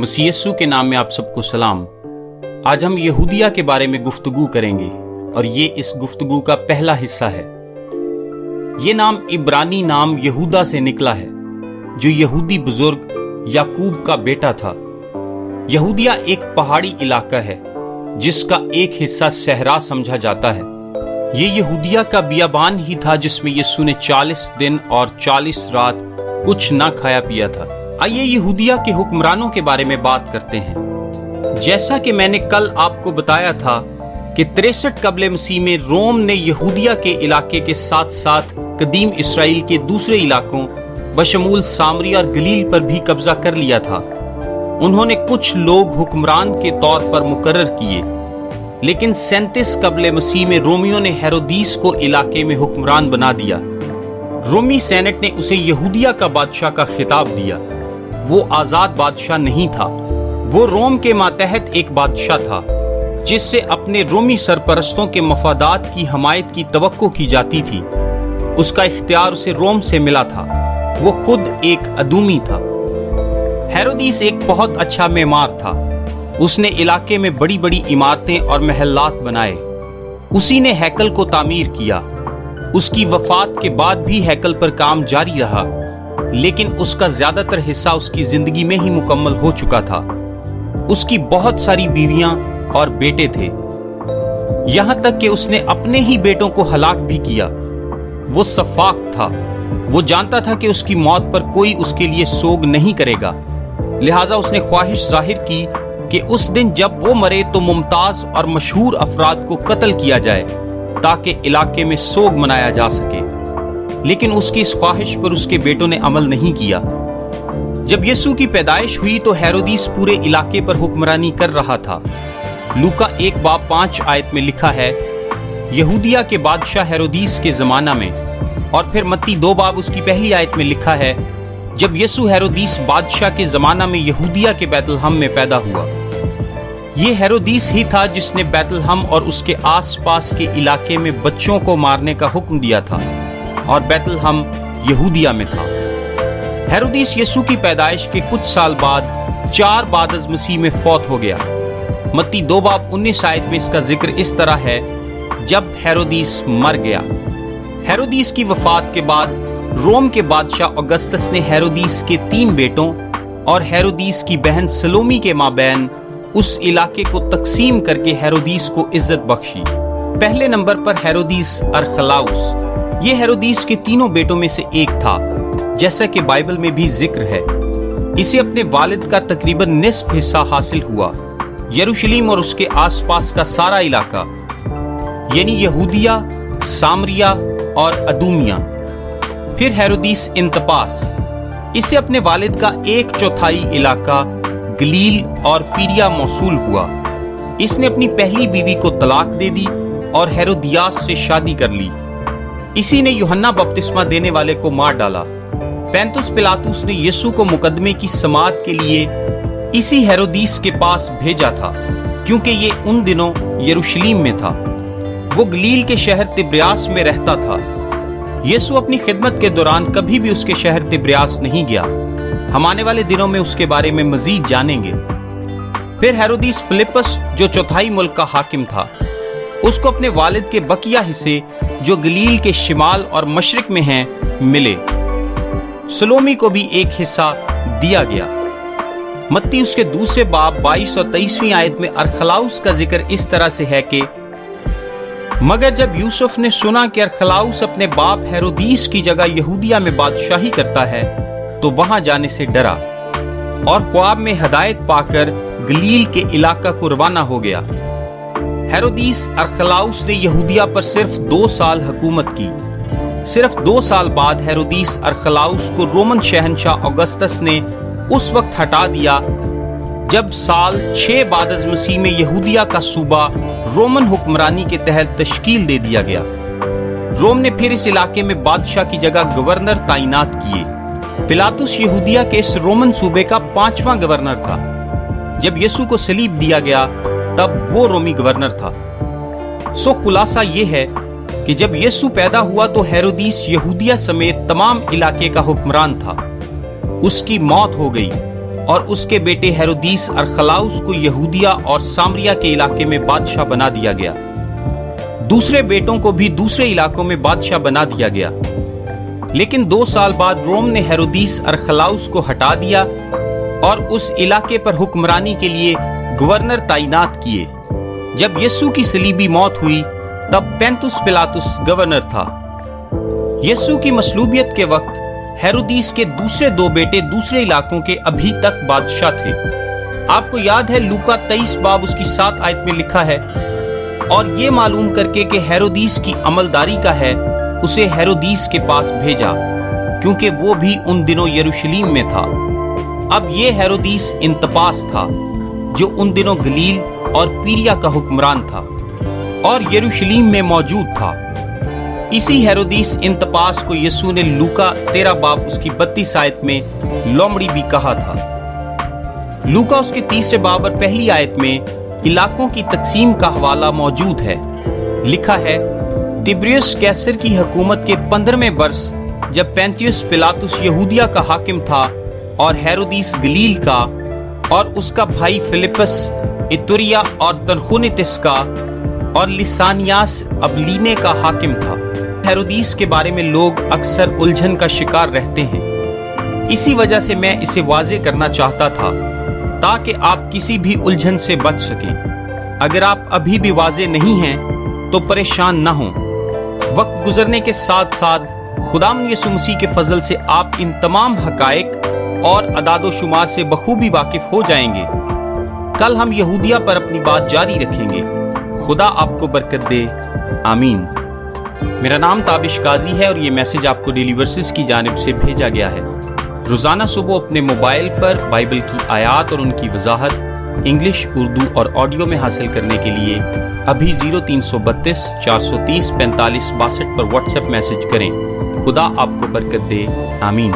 मसीह यीशु के नाम में आप सबको सलाम। आज हम यहूदिया के बारे में गुफ्तगू करेंगे और ये इस गुफ्तगू का पहला हिस्सा है। ये नाम इब्रानी नाम यहूदा से निकला है, जो यहूदी बुजुर्ग याकूब का बेटा था। यहूदिया एक पहाड़ी इलाका है जिसका एक हिस्सा सहरा समझा जाता है। ये यहूदिया का बियाबान ही था जिसमें यीशु ने 40 दिन और 40 रात कुछ ना खाया पिया था। आइए यहूदिया के हुक्मरानों के बारे में बात करते हैं। जैसा कि मैंने कल आपको बताया था कि 63 कबले मसीह में रोम ने यहूदिया के इलाके के साथ साथ कदीम इसराइल के दूसरे इलाकों बशमूल सामरिया और गलील पर भी कब्जा कर लिया था। उन्होंने कुछ लोग हुक्मरान के तौर पर मुकर्रर किए, लेकिन 37 कबले मसीह में रोमियों ने हेरोदीस को इलाके में हुक्मरान बना दिया। रोमी सेनेट ने उसे यहूदिया का बादशाह का खिताब दिया। वो आजाद बादशाह नहीं था, वो रोम के मातहत एक बादशाह था जिससे अपने रोमी सरपरस्तों के मफादात की हमायत की तवक्को की जाती थी। उसका इख्तियार उसे रोम से मिला था। वो खुद एक अदूमी था। हेरोदीस एक बहुत अच्छा मेमार था। उसने इलाके में बड़ी बड़ी इमारतें और महल्लात बनाए। उसी ने हैकल को तामीर किया। उसकी वफात के बाद भी हैकल पर काम जारी रहा, लेकिन उसका ज्यादातर हिस्सा उसकी जिंदगी में ही मुकम्मल हो चुका था। उसकी बहुत सारी बीवियां और बेटे थे, यहां तक कि उसने अपने ही बेटों को हलाक भी किया। वो सफाक था। वो जानता था कि उसकी मौत पर कोई उसके लिए सोग नहीं करेगा, लिहाजा उसने ख्वाहिश जाहिर की कि उस दिन जब वो मरे तो मुमताज और मशहूर अफराद को कत्ल किया जाए ताकि इलाके में सोग मनाया जा सके। लेकिन उसकी इस ख्वाहिश पर उसके बेटों ने अमल नहीं किया। जब यीशु की पैदाइश हुई तो हेरोदीस पूरे इलाके पर हुक्मरानी कर रहा था। लूका 1:5 में लिखा है, यहूदिया के बादशाह हेरोदीस के जमाना में। और फिर मत्ती 2 उसकी पहली आयत में लिखा है, जब यीशु हेरोदीस बादशाह के जमाना में यहूदिया के बैतलहम में पैदा हुआ। ये हेरोदीस ही था जिसने बैतलहम और उसके आसपास के इलाके में बच्चों को मारने का हुक्म दिया था, और बैतलहम यहूदिया में था। हेरोदीस यीशु की पैदाइश के कुछ साल बाद 4 बाद मसीह में फौत हो गया। मत्ती 2:19 में इसका जिक्र इस तरह है, जब हेरोदीस मर गया। हेरोदीस की वफात के बाद रोम के बादशाह ऑगस्टस ने हेरोदीस के 3 बेटों और हेरोदीस की बहन सलोमी के माबैन उस इलाके को तकसीम करके हेरोदीस को इज्जत बख्शी। पहले नंबर पर हेरोदीस अरखलाउस। ये हेरोदीस के 3 बेटों में से एक था, जैसा कि बाइबल में भी जिक्र है। इसे अपने वालिद का तकरीबन निस्फ हिस्सा हासिल हुआ, यरूशलेम और उसके आसपास का सारा इलाका, यानी यहूदिया, सामरिया और अदूमिया। फिर हेरोदीस इंतपास। इसे अपने वालिद का 1/4 इलाका गलील और पीरिया मौसूल हुआ। इसने अपनी पहली बीवी को तलाक दे दी और हेरोदियास से शादी कर ली। इसी ने यूहन्ना बपतिस्मा देने वाले को मार डाला। पैंतुस पिलातुस ने यीशु को मुकदमे की समाअत के लिए इसी हेरोदीस के पास भेजा था, क्योंकि ये उन दिनों यरूशलेम में था। वो गलील के शहर तिब्रियास में रहता था। यीशु अपनी खिदमत के दौरान कभी भी उसके शहर तिब्रियास नहीं गया। हम आने वाले दिनों में उसके बारे में मजीद जानेंगे। फिर हेरोदीस फिलिपस, जो चौथाई मुल्क का हाकिम था, उसको अपने वालिद के बकिया हिस्से जो गलील के शिमाल और मशरिक में हैं मिले। सलोमी को भी एक हिस्सा दिया गया। मत्ती उसके दूसरे बाब 22 और 23वीं आयत में अरखलाउस का जिक्र इस तरह से है कि मगर जब यूसुफ ने सुना कि अरखलाउस अपने बाप हेरोदीस की जगह यहूदिया में बादशाही करता है तो वहां जाने से डरा और ख्वाब में हदायत पाकर गलील के इलाका को रवाना हो गया। हेरोदीस अरखलाउस ने यहूदिया पर सिर्फ 2 साल हुकूमत की। सिर्फ 2 साल बाद हेरोदीस अरखलाउस को रोमन शहंशाह ऑगस्टस ने उस वक्त हटा दिया जब साल 6 बाद मसीह में यहूदिया का सूबा रोमन हुक्मरानी के तहत तश्कील दे दिया गया। रोम ने फिर इस इलाके में बादशाह की जगह गवर्नर तैनात किए। पिलातुस यहूदिया के इस रोमन सूबे का 5वां गवर्नर था। जब यीशु को सलीब दिया गया तब वो रोमी गवर्नर था। सो खुलासा ये है कि जब यीशु पैदा हुआ तो हेरोदीस यहूदिया समेत तमाम इलाके का हुक्मरान था। उसकी मौत हो गई اور اس کے بیٹے ہیرودیس ارخلاؤس کو یہودیہ اور سامریہ کے علاقے میں بادشاہ بنا دیا گیا۔ دوسرے بیٹوں کو بھی دوسرے علاقوں میں بادشاہ بنا دیا گیا، لیکن 2 سال بعد روم نے ہیرودیس ارخلاؤس کو ہٹا دیا اور اس علاقے پر حکمرانی کے لیے گورنر تعینات کیے۔ جب یسوع کی صلیبی موت ہوئی تب پینتس پلاطس گورنر تھا۔ یسوع کی مصلوبیت کے وقت ہیرودیس کے دوسرے 2 بیٹے دوسرے علاقوں کے ابھی تک بادشاہ تھے۔ آپ کو یاد ہے لوکا 23 باب اس کی 7 آیت میں لکھا ہے، اور یہ معلوم کر کے کہ ہیرودیس کی عملداری کا ہے، اسے ہیرودیس کے پاس بھیجا، کیونکہ وہ بھی ان دنوں یروشلیم میں تھا۔ اب یہ ہیرودیس انتپاس تھا جو ان دنوں گلیل اور پیریا کا حکمران تھا اور یروشلیم میں موجود تھا۔ اسی ہیرودیس انتپاس کو یسوع نے لوکا 13 باب اس کی 32 آیت میں لومڑی بھی کہا تھا۔ لوکا اس کے 3 باب اور پہلی آیت میں علاقوں کی تقسیم کا حوالہ موجود ہے۔ لکھا ہے، تبریوس کیسر کی حکومت کے 15ویں برس جب پینتیوس پلاطس یہودیہ کا حاکم تھا اور ہیرودیس گلیل کا اور اس کا بھائی فلپس اتوریا اور ترخونیتس کا اور لسانیاس ابلینے کا حاکم تھا۔ ہیرودیس کے بارے میں لوگ اکثر الجھن کا شکار رہتے ہیں، اسی وجہ سے میں اسے واضح کرنا چاہتا تھا تاکہ آپ کسی بھی الجھن سے بچ سکیں۔ اگر آپ ابھی بھی واضح نہیں ہیں تو پریشان نہ ہوں، وقت گزرنے کے ساتھ ساتھ خداوند یسوع مسیح کے فضل سے آپ ان تمام حقائق اور اعداد و شمار سے بخوبی واقف ہو جائیں گے۔ کل ہم یہودیہ پر اپنی بات جاری رکھیں گے۔ خدا آپ کو برکت دے، آمین۔ میرا نام تابش قاضی ہے اور یہ میسج آپ کو ڈیلی ورسز کی جانب سے بھیجا گیا ہے۔ روزانہ صبح اپنے موبائل پر بائبل کی آیات اور ان کی وضاحت انگلش، اردو اور آڈیو میں حاصل کرنے کے لیے ابھی 0332 430 45 62 پر واٹس ایپ میسج کریں۔ خدا آپ کو برکت دے، آمین۔